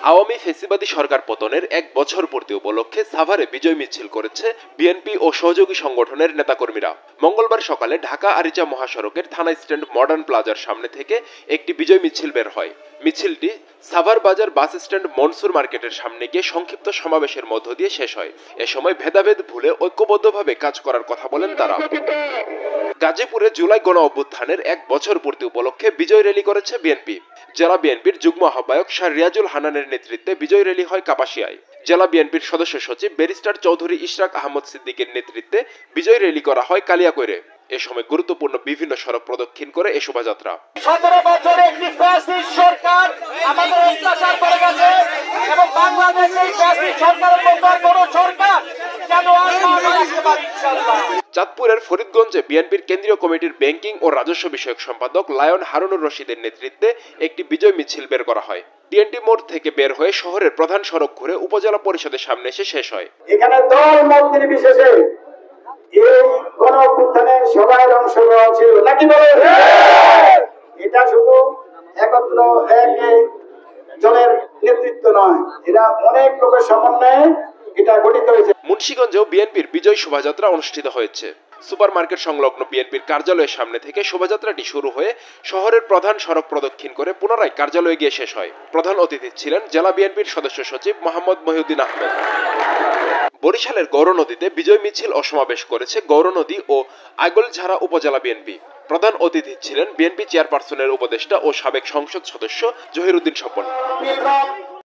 আওয়ামী ফ্যাসিবাদী সরকার পতনের ১ বছর পূর্তি উপলক্ষে সাভারে বিজয় মিছিল করেছে বিএনপি ও সহযোগী সংগঠনের নেতাকর্মীরা। মঙ্গলবার সকালে ঢাকা আরিচা মহাসড়কের থানা স্ট্যান্ড মডার্ন প্লাজার সামনে থেকে একটি বিজয় মিছিল বের হয়। মিছিলটি সাভার বাজার বাস স্ট্যান্ড মনসুর মার্কেটের সামনে গিয়ে সংক্ষিপ্ত সমাবেশের মধ্য দিয়ে শেষ হয়। এ সময় ভেদাভেদ ভুলে ঐক্যবদ্ধভাবে কাজ করার কথা বলেন তারা। গাজীপুরে জুলাই গণ অভ্যুত্থানের ১ বছর পূর্তি উপলক্ষে বিজয় র্যালি করেছে বিএনপি। জেলা বিএনপির যুগ্ম আহ্বায়ক শাহ রিয়াজুল হান্নানের নেতৃত্বে বিজয় র্যালি হয় কাপাসিয়ায়। জেলা বিএনপির সদস্য সচিব ব্যারিস্টার চৌধুরী ইশরাক আহমদ সিদ্দিকের নেতৃত্বে বিজয় র্যালি করা হয় কালিয়াকৈরে। এ সময় গুরুত্বপূর্ণ বিভিন্ন সড়ক প্রদক্ষিণ করে এ শোভাযাত্রা। ১৭ বছরে একটি ফ্যাসিস্ট সরকার আমাদের অত্যাচার করে গেছে এবং বাংলাদেশে ফ্যাসিস্ট সরকারের মতো কোন সরকার কেন আর আসতে পারে ইনশাআল্লাহ। চাঁদপুরের ফরিদগঞ্জে বিএনপির কেন্দ্রীয় কমিটির ব্যাংকিং ও রাজস্ব বিষয়ক সম্পাদক লায়ন হারুনুর রশিদের নেতৃত্বে একটি বিজয় মিছিল বের করা হয়। টিএনটি মোড় থেকে বের হয়ে শহরের প্রধান সড়ক ঘুরে উপজেলা পরিষদের সামনে এসে শেষ হয়। এখানে দল মত নির্বিশেষে এই গণ অভ্যুত্থানে সবাই অংশগ্রহণ ছিল নাকি বলে? এটা শুধু একত্র এক জনের নেতৃত্ব নয়, এটা অনেক লোকের সমন্বয়ে এটা গঠিত হয়েছে। মুন্সিগঞ্জেও বিএনপির বিজয় শোভাযাত্রা অনুষ্ঠিত হয়েছে। সুপার মার্কেট সংলগ্ন বিএনপির কার্যালয়ের সামনে থেকে শোভাযাত্রাটি শুরু হয়ে শহরের প্রধান সড়ক প্রদক্ষিণ করে পুনরায় কার্যালয়ে গিয়ে শেষ হয়। প্রধান অতিথি ছিলেন জেলা বিএনপির সদস্য সচিব মোহাম্মদ মহিউদ্দিন আহমেদ। বরিশালের গৌরনদীতে বিজয় মিছিল ও সমাবেশ করেছে গৌরনদী ও আগলঝাড়া উপজেলা বিএনপি। প্রধান অতিথি ছিলেন বিএনপি চেয়ারপারসনের উপদেষ্টা ও সাবেক সংসদ সদস্য জহিরুদ্দিন স্বপন।